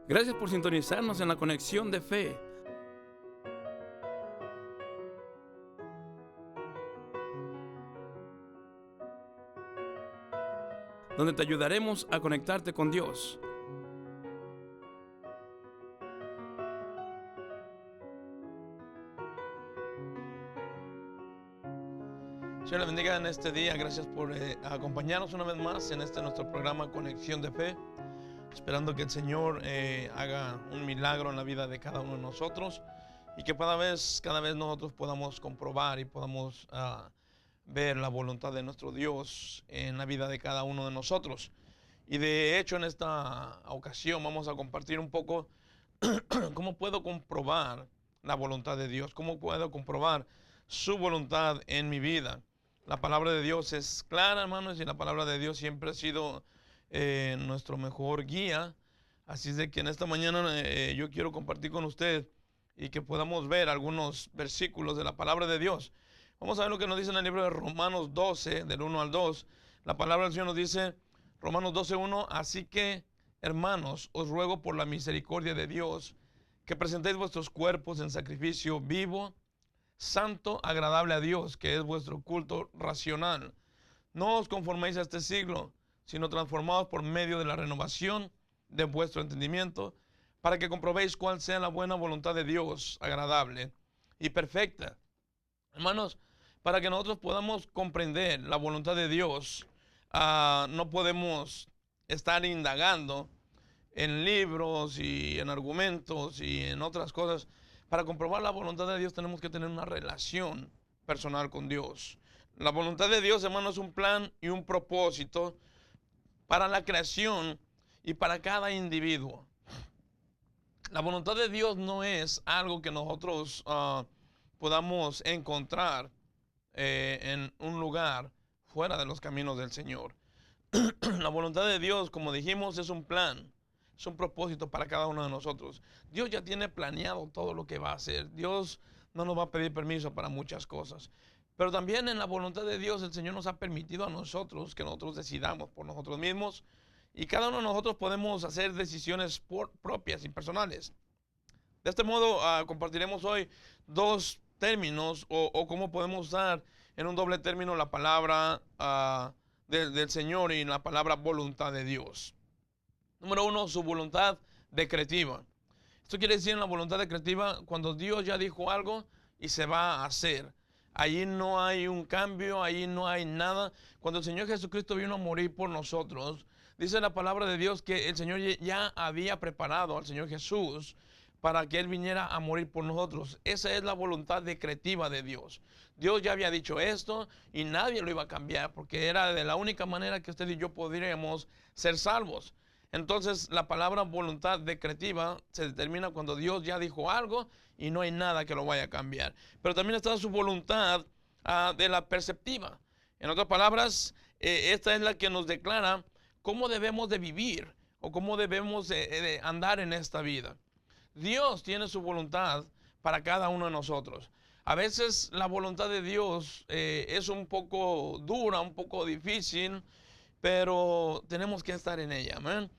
Gracias por sintonizarnos en la conexión de fe, donde te ayudaremos a conectarte con Dios. Señor le bendiga en este día. Gracias por acompañarnos una vez más en este nuestro programa Conexión de Fe. Esperando que el Señor haga un milagro en la vida de cada uno de nosotros y que cada vez nosotros podamos comprobar y podamos ver la voluntad de nuestro Dios en la vida de cada uno de nosotros. Y de hecho en esta ocasión vamos a compartir un poco cómo puedo comprobar la voluntad de Dios, cómo puedo comprobar su voluntad en mi vida. La palabra de Dios es clara, hermanos, y la palabra de Dios siempre ha sido nuestro mejor guía. Así es de que en esta mañana yo quiero compartir con usted y que podamos ver algunos versículos de la palabra de Dios. Vamos a ver lo que nos dice en el libro de Romanos 12, del 1 al 2. La palabra del Señor nos dice, Romanos 12, 1, así que, hermanos, os ruego por la misericordia de Dios, que presentéis vuestros cuerpos en sacrificio vivo, santo, agradable a Dios, que es vuestro culto racional. No os conforméis a este siglo, sino transformados por medio de la renovación de vuestro entendimiento, para que comprobéis cuál sea la buena voluntad de Dios, agradable y perfecta. Hermanos, para que nosotros podamos comprender la voluntad de Dios, no podemos estar indagando en libros y en argumentos y en otras cosas. Para comprobar la voluntad de Dios tenemos que tener una relación personal con Dios. La voluntad de Dios, hermano, es un plan y un propósito para la creación y para cada individuo. La voluntad de Dios no es algo que nosotros podamos encontrar en un lugar fuera de los caminos del Señor. La voluntad de Dios, como dijimos, es un plan, es un propósito para cada uno de nosotros. Dios ya tiene planeado todo lo que va a hacer. Dios no nos va a pedir permiso para muchas cosas. Pero también en la voluntad de Dios el Señor nos ha permitido a nosotros que nosotros decidamos por nosotros mismos. Y cada uno de nosotros podemos hacer decisiones propias y personales. De este modo compartiremos hoy dos términos o cómo podemos usar en un doble término la palabra del Señor y la palabra voluntad de Dios. Número uno, su voluntad decretiva. Esto quiere decir en la voluntad decretiva cuando Dios ya dijo algo y se va a hacer. Allí no hay un cambio, allí no hay nada. Cuando el Señor Jesucristo vino a morir por nosotros, dice la palabra de Dios que el Señor ya había preparado al Señor Jesús para que Él viniera a morir por nosotros. Esa es la voluntad decretiva de Dios. Dios ya había dicho esto y nadie lo iba a cambiar porque era de la única manera que usted y yo podríamos ser salvos. Entonces la palabra voluntad decretiva se determina cuando Dios ya dijo algo y no hay nada que lo vaya a cambiar. Pero también está su voluntad de la perceptiva. En otras palabras, esta es la que nos declara cómo debemos de vivir o cómo debemos de andar en esta vida. Dios tiene su voluntad para cada uno de nosotros. A veces la voluntad de Dios es un poco dura, un poco difícil, pero tenemos que estar en ella. ¿Amén?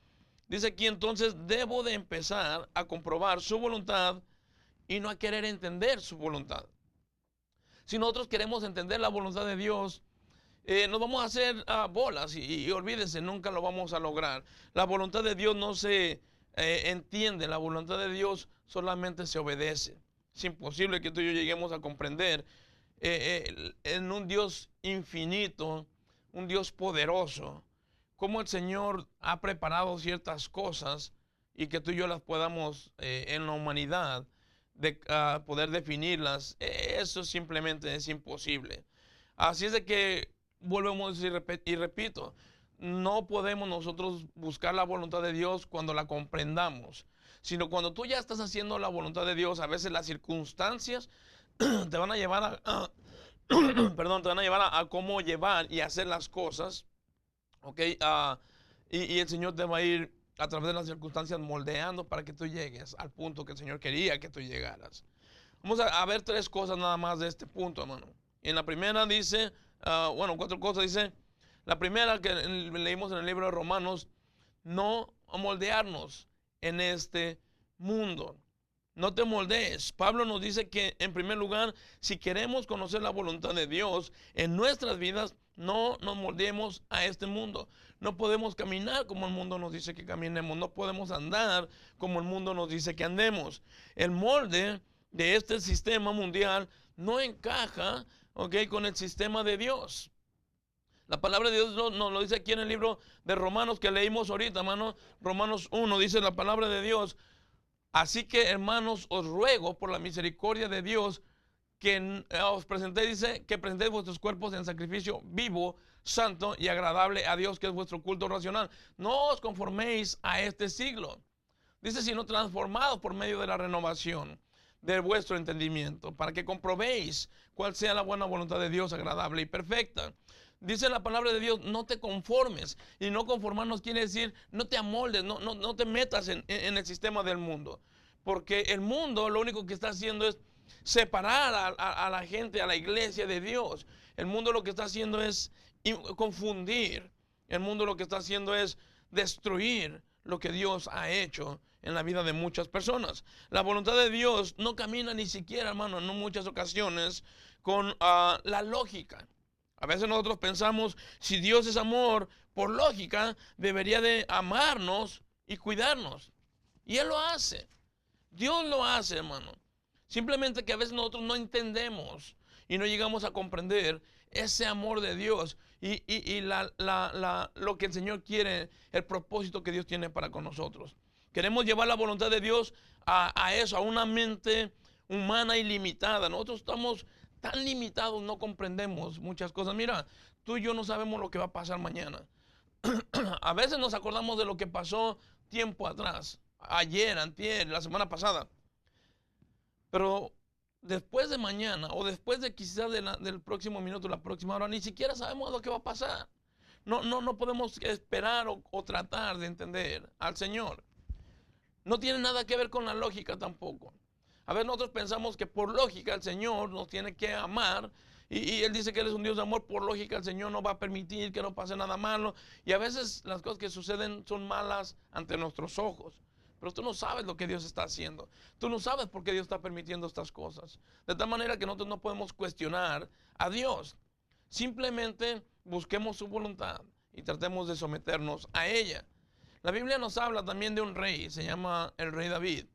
Dice aquí entonces, debo de empezar a comprobar su voluntad y no a querer entender su voluntad. Si nosotros queremos entender la voluntad de Dios, nos vamos a hacer bolas y olvídense, nunca lo vamos a lograr. La voluntad de Dios no se entiende, la voluntad de Dios solamente se obedece. Es imposible que tú y yo lleguemos a comprender en un Dios infinito, un Dios poderoso, cómo el Señor ha preparado ciertas cosas y que tú y yo las podamos en la humanidad poder definirlas. Eso simplemente es imposible. Así es de que volvemos y repito, no podemos nosotros buscar la voluntad de Dios cuando la comprendamos, sino cuando tú ya estás haciendo la voluntad de Dios. A veces las circunstancias te van a llevar perdón, te van a llevar a cómo llevar y hacer las cosas, ¿ok? Y el Señor te va a ir a través de las circunstancias moldeando para que tú llegues al punto que el Señor quería que tú llegaras. Vamos a ver tres cosas nada más de este punto, hermano. Y en la primera dice, cuatro cosas dice. La primera que leímos en el libro de Romanos, no moldearnos en este mundo. No te moldees. Pablo nos dice que, en primer lugar, si queremos conocer la voluntad de Dios en nuestras vidas, no nos moldeemos a este mundo. No podemos caminar como el mundo nos dice que caminemos. No podemos andar como el mundo nos dice que andemos. El molde de este sistema mundial no encaja, con el sistema de Dios. La palabra de Dios nos lo dice aquí en el libro de Romanos que leímos ahorita, hermano. Romanos 1 dice la palabra de Dios. Así que, hermanos, os ruego por la misericordia de Dios que os presentéis, dice, que presentéis vuestros cuerpos en sacrificio vivo, santo y agradable a Dios, que es vuestro culto racional. No os conforméis a este siglo, dice, sino transformados por medio de la renovación de vuestro entendimiento, para que comprobéis cuál sea la buena voluntad de Dios, agradable y perfecta. Dice la palabra de Dios, no te conformes. Y no conformarnos quiere decir, no te amoldes, no te metas en el sistema del mundo. Porque el mundo lo único que está haciendo es separar a la gente, a la iglesia de Dios. El mundo lo que está haciendo es confundir. El mundo lo que está haciendo es destruir lo que Dios ha hecho en la vida de muchas personas. La voluntad de Dios no camina ni siquiera, hermano, en muchas ocasiones con la lógica. A veces nosotros pensamos, si Dios es amor, por lógica, debería de amarnos y cuidarnos. Y Él lo hace. Dios lo hace, hermano. Simplemente que a veces nosotros no entendemos y no llegamos a comprender ese amor de Dios y lo que el Señor quiere, el propósito que Dios tiene para con nosotros. Queremos llevar la voluntad de Dios a eso, a una mente humana y limitada. Nosotros estamos tan limitados, no comprendemos muchas cosas. Mira, tú y yo no sabemos lo que va a pasar mañana. A veces nos acordamos de lo que pasó tiempo atrás, ayer, antier, la semana pasada. Pero después de mañana o después de quizás del próximo minuto, la próxima hora, ni siquiera sabemos lo que va a pasar. No podemos esperar o tratar de entender al Señor. No tiene nada que ver con la lógica tampoco. A veces nosotros pensamos que por lógica el Señor nos tiene que amar y Él dice que Él es un Dios de amor. Por lógica el Señor no va a permitir que no pase nada malo. Y a veces las cosas que suceden son malas ante nuestros ojos. Pero tú no sabes lo que Dios está haciendo. Tú no sabes por qué Dios está permitiendo estas cosas. De tal manera que nosotros no podemos cuestionar a Dios. Simplemente busquemos su voluntad y tratemos de someternos a ella. La Biblia nos habla también de un rey, se llama el rey David.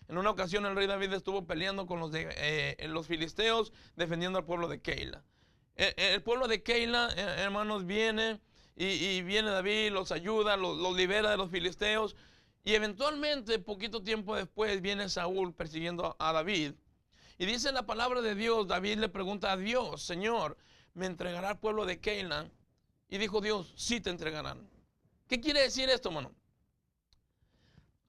En una ocasión el rey David estuvo peleando con los filisteos, defendiendo al pueblo de Keila. El pueblo de Keila, hermanos, viene y viene David, los ayuda, los libera de los filisteos. Y eventualmente, poquito tiempo después, viene Saúl persiguiendo a David. Y dice la palabra de Dios, David le pregunta a Dios, Señor, ¿me entregará el pueblo de Keila? Y dijo Dios, sí te entregarán. ¿Qué quiere decir esto, hermano?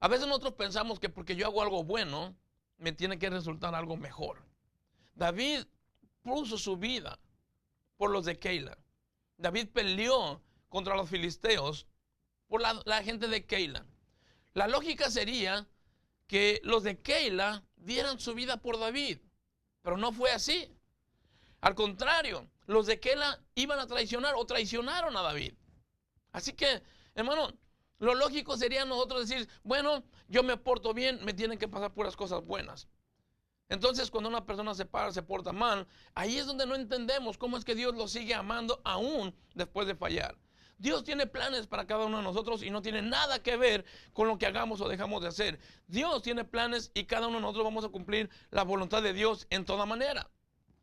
A veces nosotros pensamos que porque yo hago algo bueno, me tiene que resultar algo mejor. David puso su vida por los de Keila. David peleó contra los filisteos por la gente de Keila. La lógica sería que los de Keila dieran su vida por David, pero no fue así. Al contrario, los de Keila iban a traicionar o traicionaron a David. Así que, hermano, lo lógico sería nosotros decir, bueno, yo me porto bien, me tienen que pasar puras cosas buenas. Entonces, cuando una persona se porta mal, ahí es donde no entendemos cómo es que Dios lo sigue amando aún después de fallar. Dios tiene planes para cada uno de nosotros y no tiene nada que ver con lo que hagamos o dejamos de hacer. Dios tiene planes y cada uno de nosotros vamos a cumplir la voluntad de Dios en toda manera.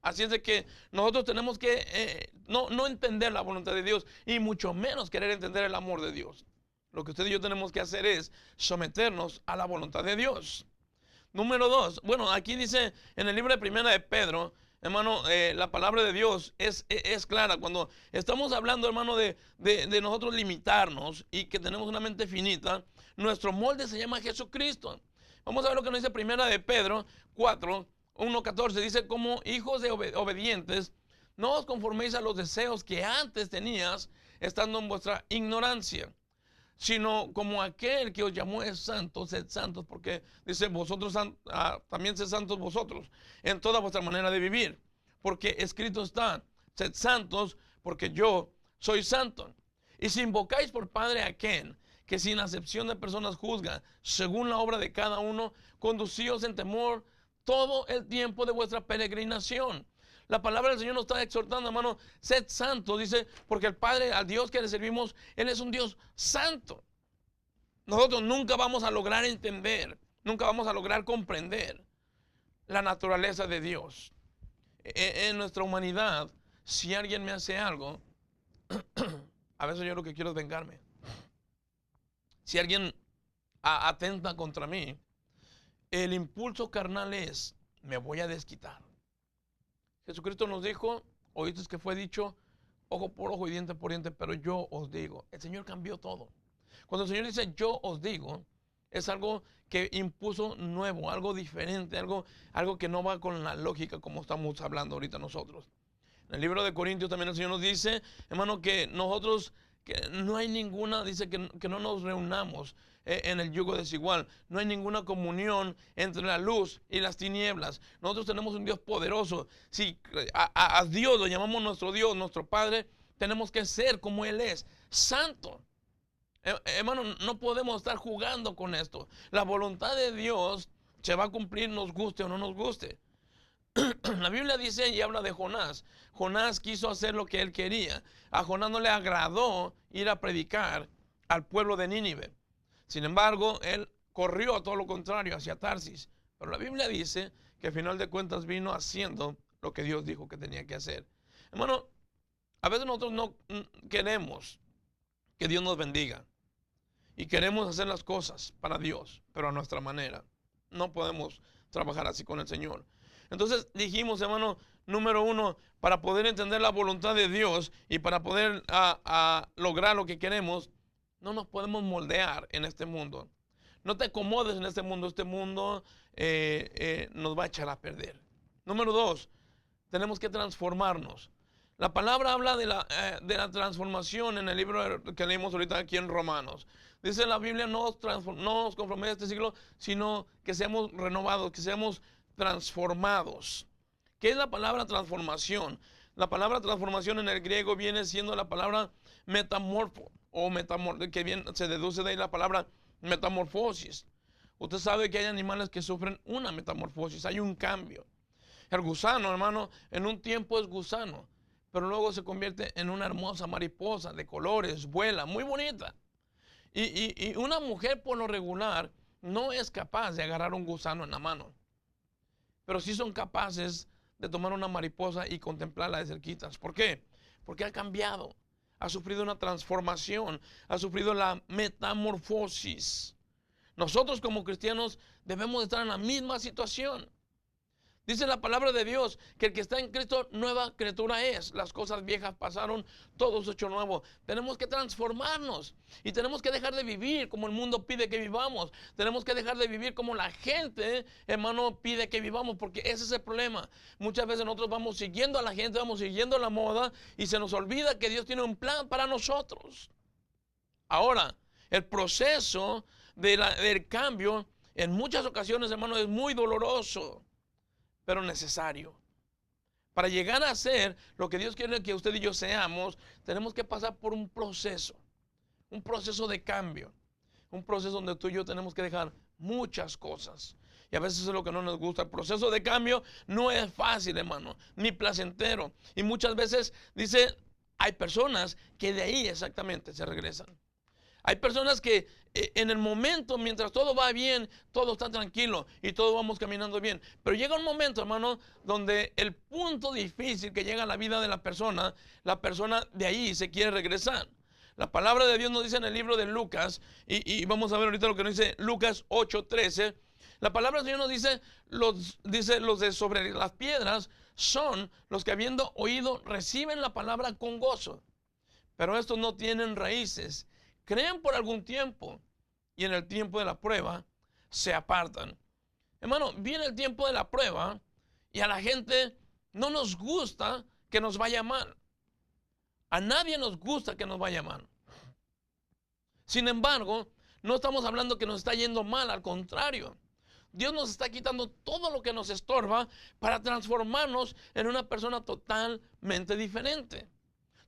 Así es de que nosotros tenemos que no entender la voluntad de Dios y mucho menos querer entender el amor de Dios. Lo que usted y yo tenemos que hacer es someternos a la voluntad de Dios. Número 2, bueno, aquí dice en el libro de Primera de Pedro, hermano, la palabra de Dios es clara. Cuando estamos hablando, hermano, de nosotros limitarnos y que tenemos una mente finita, nuestro molde se llama Jesucristo. Vamos a ver lo que nos dice Primera de Pedro 4:1-14. Dice, como hijos de obedientes, no os conforméis a los deseos que antes tenías, estando en vuestra ignorancia, sino como aquel que os llamó es santo, sed santos, porque dice, vosotros también sed santos vosotros, en toda vuestra manera de vivir, porque escrito está, sed santos, porque yo soy santo. Y si invocáis por Padre a aquel que sin acepción de personas juzga, según la obra de cada uno, conducíos en temor todo el tiempo de vuestra peregrinación. La palabra del Señor nos está exhortando, hermano, sed santos, dice, porque el Padre, al Dios que le servimos, Él es un Dios santo. Nosotros nunca vamos a lograr entender, nunca vamos a lograr comprender la naturaleza de Dios. En nuestra humanidad, si alguien me hace algo, a veces yo lo que quiero es vengarme. Si alguien atenta contra mí, el impulso carnal es, me voy a desquitar. Jesucristo nos dijo, oíste que fue dicho, ojo por ojo y diente por diente, pero yo os digo. El Señor cambió todo. Cuando el Señor dice yo os digo, es algo que impuso nuevo, algo diferente, algo que no va con la lógica como estamos hablando ahorita nosotros. En el libro de Corintios también el Señor nos dice, hermano, que nosotros, que no hay ninguna, dice que no nos reunamos en el yugo desigual. No hay ninguna comunión entre la luz y las tinieblas. Nosotros tenemos un Dios poderoso. Si a Dios lo llamamos nuestro Dios, nuestro Padre, tenemos que ser como Él es, santo. Hermano, no podemos estar jugando con esto. La voluntad de Dios se va a cumplir, nos guste o no nos guste. La Biblia dice y habla de Jonás. Jonás quiso hacer lo que él quería. A Jonás no le agradó ir a predicar al pueblo de Nínive. Sin embargo, él corrió a todo lo contrario, hacia Tarsis. Pero la Biblia dice que al final de cuentas vino haciendo lo que Dios dijo que tenía que hacer. Hermano, a veces nosotros no queremos que Dios nos bendiga. Y queremos hacer las cosas para Dios, pero a nuestra manera. No podemos trabajar así con el Señor. Entonces dijimos, hermano, número uno, para poder entender la voluntad de Dios y para poder lograr lo que queremos, no nos podemos moldear en este mundo. No te acomodes en este mundo nos va a echar a perder. Número dos, tenemos que transformarnos. La palabra habla de la transformación en el libro que leímos ahorita aquí en Romanos. Dice la Biblia, no os conforméis a este siglo, sino que seamos renovados, que seamos transformados. ¿Qué es la palabra transformación? La palabra transformación en el griego viene siendo la palabra metamorfo, que se deduce de ahí la palabra metamorfosis. Usted sabe que hay animales que sufren una metamorfosis, hay un cambio. El gusano, hermano, en un tiempo es gusano, pero luego se convierte en una hermosa mariposa de colores, vuela, muy bonita. Y una mujer por lo regular no es capaz de agarrar un gusano en la mano, pero sí son capaces de tomar una mariposa y contemplarla de cerquitas. ¿Por qué? Porque ha cambiado, ha sufrido una transformación, ha sufrido la metamorfosis. Nosotros como cristianos debemos estar en la misma situación. Dice la palabra de Dios que el que está en Cristo, nueva criatura es. Las cosas viejas pasaron, todo se hecho nuevo. Tenemos que transformarnos y tenemos que dejar de vivir como el mundo pide que vivamos. Tenemos que dejar de vivir como la gente, hermano, pide que vivamos, porque ese es el problema. Muchas veces nosotros vamos siguiendo a la gente, vamos siguiendo la moda y se nos olvida que Dios tiene un plan para nosotros. Ahora, el proceso del cambio en muchas ocasiones, hermano, es muy doloroso, pero necesario. Para llegar a ser lo que Dios quiere que usted y yo seamos, tenemos que pasar por un proceso de cambio, un proceso donde tú y yo tenemos que dejar muchas cosas. Y a veces es lo que no nos gusta. El proceso de cambio no es fácil, hermano, ni placentero. Y muchas veces, dice, hay personas que de ahí exactamente se regresan. Hay personas que en el momento, mientras todo va bien, todo está tranquilo y todos vamos caminando bien. Pero llega un momento, hermano, donde el punto difícil que llega a la vida de la persona de ahí se quiere regresar. La palabra de Dios nos dice en el libro de Lucas, y vamos a ver ahorita lo que nos dice Lucas 8:13. La palabra del Señor nos dice, los de sobre las piedras son los que habiendo oído reciben la palabra con gozo. Pero estos no tienen raíces. Creen por algún tiempo y en el tiempo de la prueba se apartan. Hermano, viene el tiempo de la prueba y a la gente no nos gusta que nos vaya mal. A nadie nos gusta que nos vaya mal. Sin embargo, no estamos hablando que nos está yendo mal, al contrario. Dios nos está quitando todo lo que nos estorba para transformarnos en una persona totalmente diferente.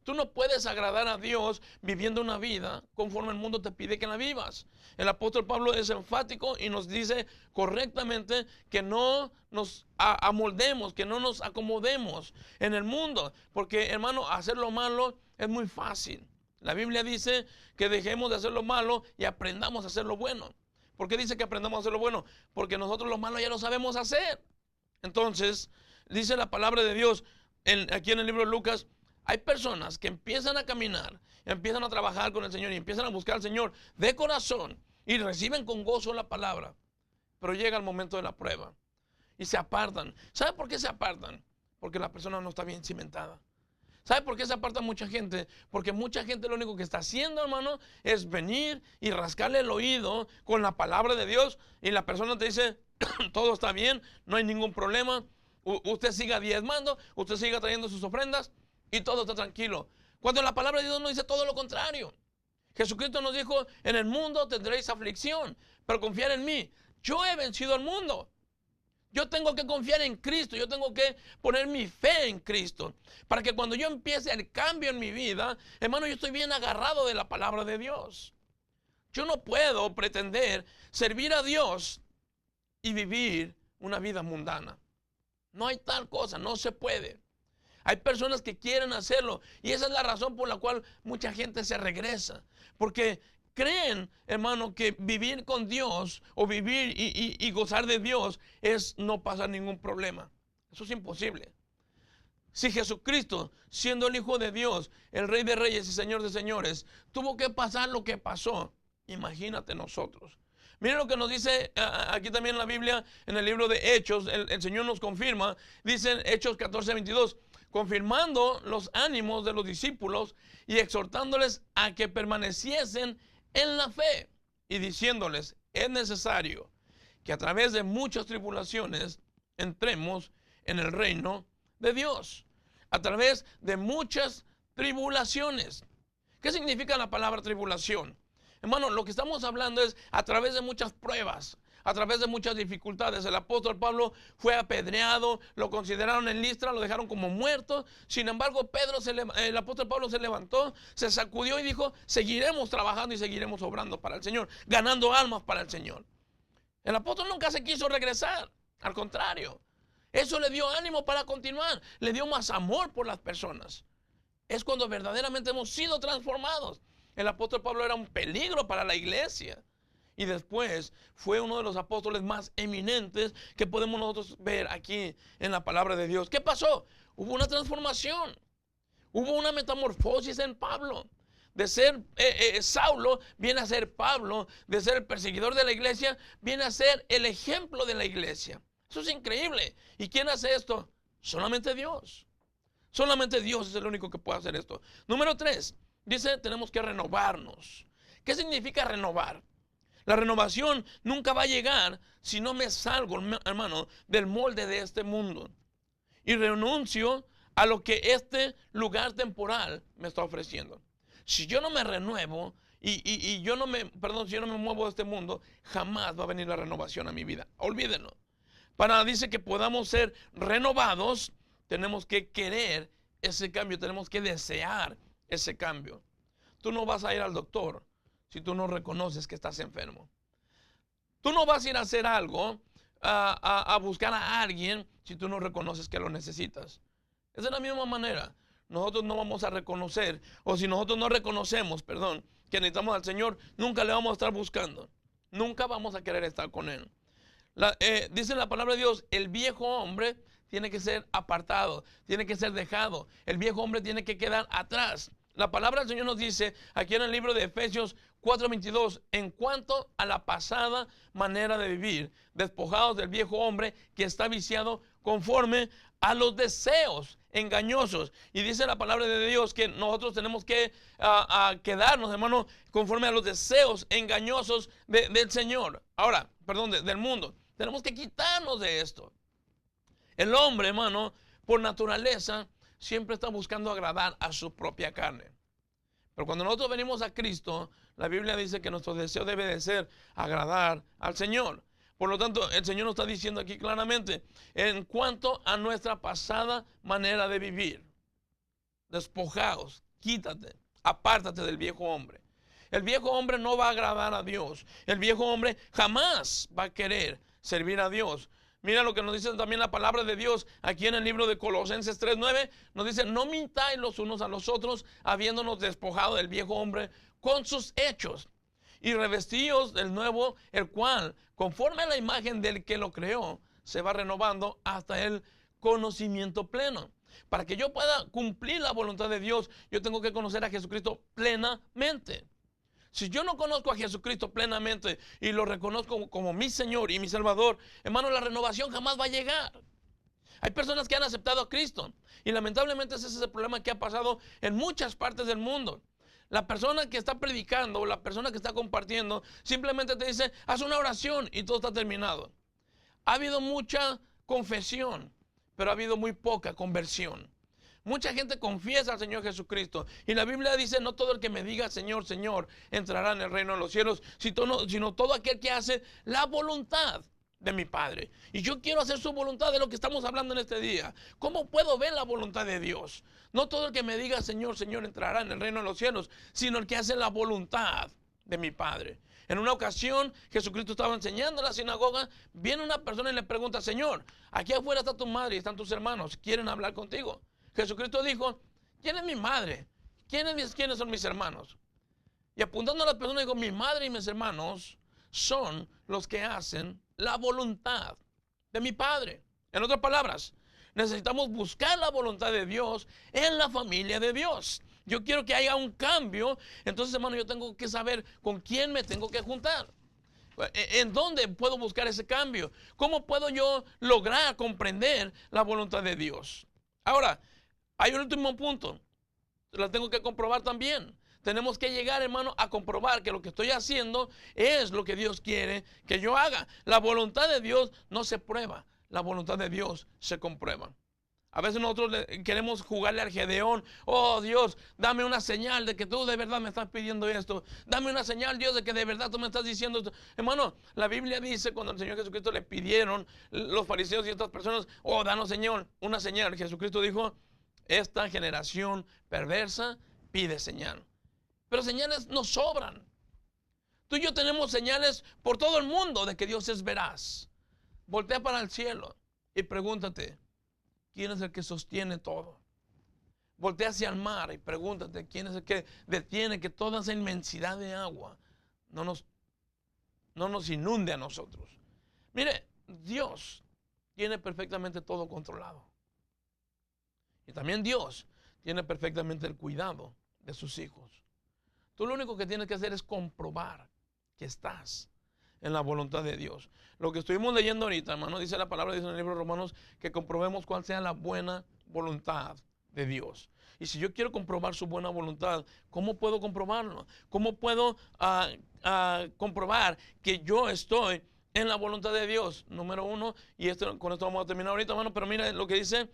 Tú no puedes agradar a Dios viviendo una vida conforme el mundo te pide que la vivas. El apóstol Pablo es enfático y nos dice correctamente que no nos amoldemos, que no nos acomodemos en el mundo. Porque, hermano, hacer lo malo es muy fácil. La Biblia dice que dejemos de hacer lo malo y aprendamos a hacer lo bueno. ¿Por qué dice que aprendamos a hacer lo bueno? Porque nosotros lo malo ya lo sabemos hacer. Entonces, dice la palabra de Dios aquí en el libro de Lucas, hay personas que empiezan a caminar, empiezan a trabajar con el Señor y empiezan a buscar al Señor de corazón y reciben con gozo la palabra. Pero llega el momento de la prueba y se apartan. ¿Sabe por qué se apartan? Porque la persona no está bien cimentada. ¿Sabe por qué se aparta mucha gente? Porque mucha gente lo único que está haciendo, hermano, es venir y rascarle el oído con la palabra de Dios y la persona te dice, todo está bien, no hay ningún problema, usted siga diezmando, usted siga trayendo sus ofrendas y todo está tranquilo. Cuando la palabra de Dios nos dice todo lo contrario. Jesucristo nos dijo, en el mundo tendréis aflicción, pero confiar en mí. Yo he vencido al mundo. Yo tengo que confiar en Cristo, yo tengo que poner mi fe en Cristo, para que cuando yo empiece el cambio en mi vida, hermano, yo estoy bien agarrado de la palabra de Dios. Yo no puedo pretender servir a Dios y vivir una vida mundana. No hay tal cosa, no se puede. Hay personas que quieren hacerlo y esa es la razón por la cual mucha gente se regresa, porque creen, hermano, que vivir con Dios o vivir y gozar de Dios es no pasar ningún problema. Eso es imposible. Si Jesucristo, siendo el Hijo de Dios, el Rey de Reyes y Señor de Señores, tuvo que pasar lo que pasó, imagínate nosotros. Miren lo que nos dice aquí también en la Biblia, en el libro de Hechos, el Señor nos confirma, dice en Hechos 14:22, confirmando los ánimos de los discípulos y exhortándoles a que permaneciesen en la fe y diciéndoles, es necesario que a través de muchas tribulaciones entremos en el reino de Dios. A través de muchas tribulaciones. ¿Qué significa la palabra tribulación? Hermano, lo que estamos hablando es a través de muchas pruebas, a través de muchas dificultades. El apóstol Pablo fue apedreado, lo consideraron en Listra, lo dejaron como muerto. Sin embargo, el apóstol Pablo se levantó, se sacudió y dijo, seguiremos trabajando y seguiremos obrando para el Señor, ganando almas para el Señor. El apóstol nunca se quiso regresar, al contrario. Eso le dio ánimo para continuar, le dio más amor por las personas. Es cuando verdaderamente hemos sido transformados. El apóstol Pablo era un peligro para la iglesia. Y después fue uno de los apóstoles más eminentes que podemos nosotros ver aquí en la palabra de Dios. ¿Qué pasó? Hubo una transformación. Hubo una metamorfosis en Pablo. De ser Saulo, viene a ser Pablo. De ser el perseguidor de la iglesia, viene a ser el ejemplo de la iglesia. Eso es increíble. ¿Y quién hace esto? Solamente Dios. Solamente Dios es el único que puede hacer esto. Número 3. Dice, tenemos que renovarnos. ¿Qué significa renovar? La renovación nunca va a llegar si no me salgo, hermano, del molde de este mundo. Y renuncio a lo que este lugar temporal me está ofreciendo. Si yo no me renuevo si yo no me muevo de este mundo, jamás va a venir la renovación a mi vida. Olvídenlo. Dice que podamos ser renovados, tenemos que querer ese cambio, tenemos que desear ese cambio. Tú no vas a ir al doctor si tú no reconoces que estás enfermo. Tú no vas a ir a hacer algo, a buscar a alguien si tú no reconoces que lo necesitas. Es de la misma manera. Nosotros no vamos a reconocer, o si nosotros no reconocemos, que necesitamos al Señor, nunca le vamos a estar buscando. Nunca vamos a querer estar con Él. Dice la palabra de Dios, el viejo hombre tiene que ser apartado, tiene que ser dejado. El viejo hombre tiene que quedar atrás. La palabra del Señor nos dice aquí en el libro de Efesios 4:22, en cuanto a la pasada manera de vivir, despojados del viejo hombre que está viciado conforme a los deseos engañosos. Y dice la palabra de Dios que nosotros tenemos que quedarnos, hermano, conforme a los deseos engañosos del Señor. Del mundo. Tenemos que quitarnos de esto. El hombre, hermano, por naturaleza, siempre está buscando agradar a su propia carne. Pero cuando nosotros venimos a Cristo, la Biblia dice que nuestro deseo debe de ser agradar al Señor. Por lo tanto, el Señor nos está diciendo aquí claramente, en cuanto a nuestra pasada manera de vivir, despojaos, quítate, apártate del viejo hombre. El viejo hombre no va a agradar a Dios. El viejo hombre jamás va a querer servir a Dios. Mira lo que nos dice también la palabra de Dios aquí en el libro de Colosenses 3:9. Nos dice: no mintáis los unos a los otros, habiéndonos despojado del viejo hombre con sus hechos, y revestíos del nuevo, el cual, conforme a la imagen del que lo creó, se va renovando hasta el conocimiento pleno. Para que yo pueda cumplir la voluntad de Dios, yo tengo que conocer a Jesucristo plenamente. Si yo no conozco a Jesucristo plenamente y lo reconozco como mi Señor y mi Salvador, hermano, la renovación jamás va a llegar. Hay personas que han aceptado a Cristo y lamentablemente ese es el problema que ha pasado en muchas partes del mundo. La persona que está predicando o la persona que está compartiendo simplemente te dice: haz una oración y todo está terminado. Ha habido mucha confesión, pero ha habido muy poca conversión. Mucha gente confiesa al Señor Jesucristo y la Biblia dice: no todo el que me diga Señor, Señor entrará en el reino de los cielos, sino todo aquel que hace la voluntad de mi Padre. Y yo quiero hacer su voluntad, de lo que estamos hablando en este día. ¿Cómo puedo ver la voluntad de Dios? No todo el que me diga Señor, Señor entrará en el reino de los cielos, sino el que hace la voluntad de mi Padre. En una ocasión, Jesucristo estaba enseñando en la sinagoga. Viene una persona y le pregunta: Señor, aquí afuera está tu madre y están tus hermanos, ¿quieren hablar contigo? Jesucristo dijo: ¿quién es mi madre? ¿Quiénes son mis hermanos? Y apuntando a la persona dijo: mi madre y mis hermanos son los que hacen la voluntad de mi Padre. En otras palabras, necesitamos buscar la voluntad de Dios en la familia de Dios. Yo quiero que haya un cambio. Entonces, hermano, yo tengo que saber con quién me tengo que juntar. ¿En dónde puedo buscar ese cambio? ¿Cómo puedo yo lograr comprender la voluntad de Dios? Ahora, hay un último punto. Lo tengo que comprobar también. Tenemos que llegar, hermano, a comprobar que lo que estoy haciendo es lo que Dios quiere que yo haga. La voluntad de Dios no se prueba. La voluntad de Dios se comprueba. A veces nosotros queremos jugarle al Gedeón: oh Dios, dame una señal de que tú de verdad me estás pidiendo esto. Dame una señal, Dios, de que de verdad tú me estás diciendo esto. Hermano, la Biblia dice, cuando al Señor Jesucristo le pidieron los fariseos y estas personas: oh, danos Señor, una señal. Jesucristo dijo: esta generación perversa pide señal. Pero señales nos sobran. Tú y yo tenemos señales por todo el mundo de que Dios es veraz. Voltea para el cielo y pregúntate: ¿quién es el que sostiene todo? Voltea hacia el mar y pregúntate: ¿quién es el que detiene que toda esa inmensidad de agua no nos inunde a nosotros? Mire, Dios tiene perfectamente todo controlado. Y también Dios tiene perfectamente el cuidado de sus hijos. Tú lo único que tienes que hacer es comprobar que estás en la voluntad de Dios. Lo que estuvimos leyendo ahorita, hermano, dice la palabra, dice en el libro de Romanos, que comprobemos cuál sea la buena voluntad de Dios. Y si yo quiero comprobar su buena voluntad, ¿cómo puedo comprobarlo? ¿Cómo puedo comprobar que yo estoy en la voluntad de Dios? Número uno, y con esto vamos a terminar ahorita, hermano, pero mira lo que dice,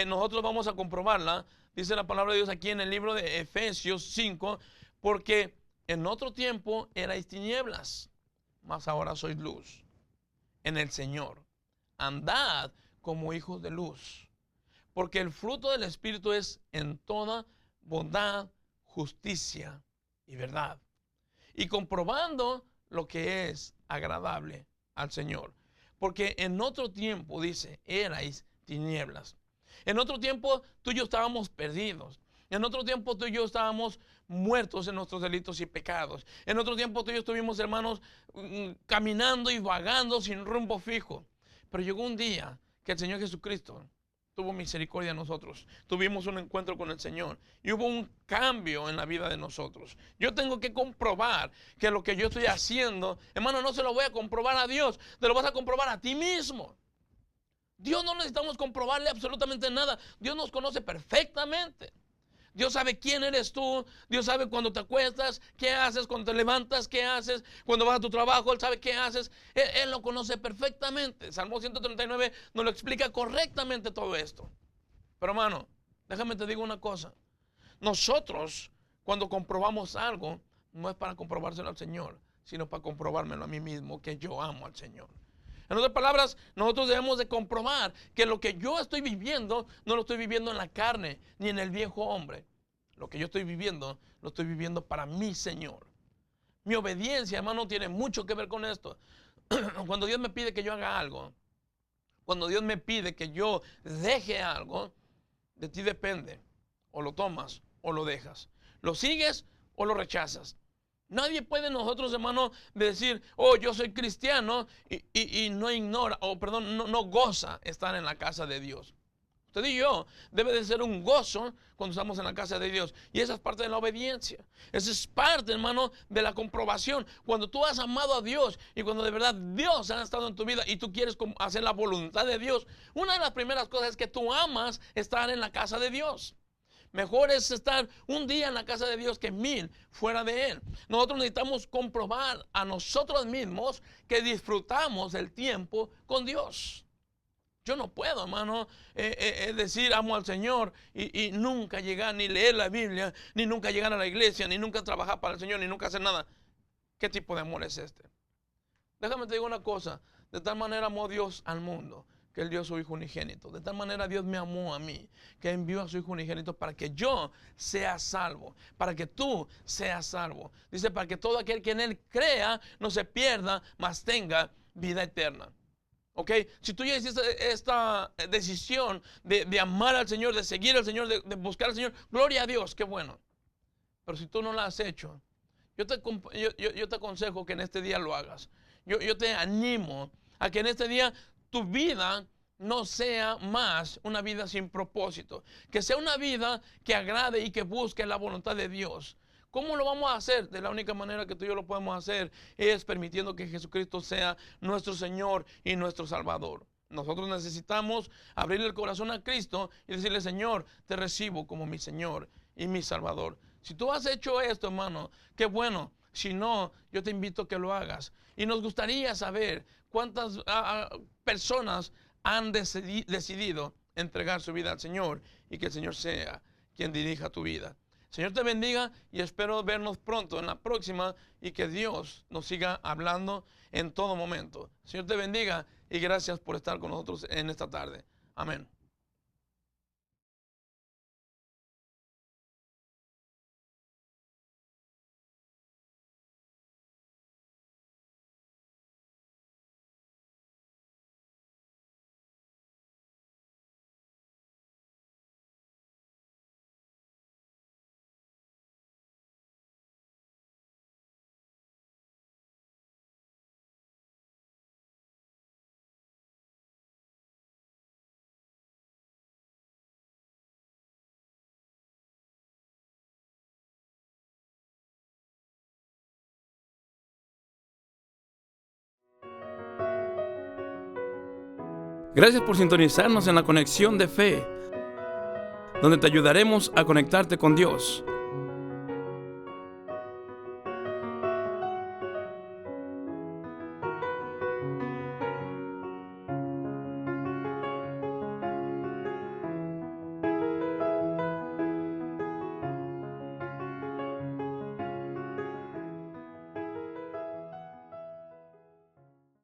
nosotros vamos a comprobarla. Dice la palabra de Dios aquí en el libro de Efesios 5, porque en otro tiempo erais tinieblas, mas ahora sois luz en el Señor. Andad como hijos de luz, porque el fruto del Espíritu es en toda bondad, justicia y verdad, y comprobando lo que es agradable al Señor. Porque en otro tiempo, dice, erais tinieblas. En otro tiempo tú y yo estábamos perdidos. En otro tiempo tú y yo estábamos muertos en nuestros delitos y pecados. En otro tiempo tú y yo estuvimos, hermanos, caminando y vagando sin rumbo fijo. Pero llegó un día que el Señor Jesucristo tuvo misericordia de nosotros. Tuvimos un encuentro con el Señor y hubo un cambio en la vida de nosotros. Yo tengo que comprobar que lo que yo estoy haciendo, hermano, no se lo voy a comprobar a Dios, te lo vas a comprobar a ti mismo. Dios no necesitamos comprobarle absolutamente nada. Dios nos conoce perfectamente. Dios sabe quién eres tú. Dios sabe cuando te acuestas, qué haces, cuando te levantas, qué haces, cuando vas a tu trabajo, Él sabe qué haces. Él lo conoce perfectamente. Salmo 139 nos lo explica correctamente todo esto. Pero hermano, déjame te digo una cosa. Nosotros, cuando comprobamos algo, no es para comprobárselo al Señor, sino para comprobármelo a mí mismo, que yo amo al Señor. En otras palabras, nosotros debemos de comprobar que lo que yo estoy viviendo, no lo estoy viviendo en la carne, ni en el viejo hombre. Lo que yo estoy viviendo, lo estoy viviendo para mi Señor. Mi obediencia, hermano, tiene mucho que ver con esto. Cuando Dios me pide que yo haga algo, cuando Dios me pide que yo deje algo, de ti depende. O lo tomas o lo dejas. Lo sigues o lo rechazas. Nadie puede nosotros, hermano, decir, oh, yo soy cristiano y no ignora, o perdón, no goza estar en la casa de Dios. Usted y yo debe de ser un gozo cuando estamos en la casa de Dios. Y esa es parte de la obediencia. Esa es parte, hermano, de la comprobación. Cuando tú has amado a Dios y cuando de verdad Dios ha estado en tu vida y tú quieres hacer la voluntad de Dios, una de las primeras cosas es que tú amas estar en la casa de Dios. Mejor es estar un día en la casa de Dios que 1000 fuera de Él. Nosotros necesitamos comprobar a nosotros mismos que disfrutamos el tiempo con Dios. Yo no puedo, hermano, decir amo al Señor y nunca llegar ni leer la Biblia, ni nunca llegar a la iglesia, ni nunca trabajar para el Señor, ni nunca hacer nada. ¿Qué tipo de amor es este? Déjame te digo una cosa. De tal manera amó Dios al mundo, que Él dio a su Hijo unigénito. De tal manera Dios me amó a mí, que envió a su Hijo unigénito para que yo sea salvo, para que tú seas salvo. Dice, para que todo aquel que en Él crea no se pierda, mas tenga vida eterna. ¿Ok? Si tú ya hiciste esta decisión de amar al Señor, de seguir al Señor, de buscar al Señor, gloria a Dios, qué bueno. Pero si tú no la has hecho, yo te aconsejo que en este día lo hagas. Yo te animo a que en este día tu vida no sea más una vida sin propósito. Que sea una vida que agrade y que busque la voluntad de Dios. ¿Cómo lo vamos a hacer? De la única manera que tú y yo lo podemos hacer es permitiendo que Jesucristo sea nuestro Señor y nuestro Salvador. Nosotros necesitamos abrirle el corazón a Cristo y decirle, Señor, te recibo como mi Señor y mi Salvador. Si tú has hecho esto, hermano, qué bueno. Si no, yo te invito a que lo hagas. Y nos gustaría saber cuántas personas han decidido entregar su vida al Señor y que el Señor sea quien dirija tu vida. Señor te bendiga y espero vernos pronto en la próxima y que Dios nos siga hablando en todo momento. Señor te bendiga y gracias por estar con nosotros en esta tarde. Amén. Gracias por sintonizarnos en la conexión de fe, donde te ayudaremos a conectarte con Dios.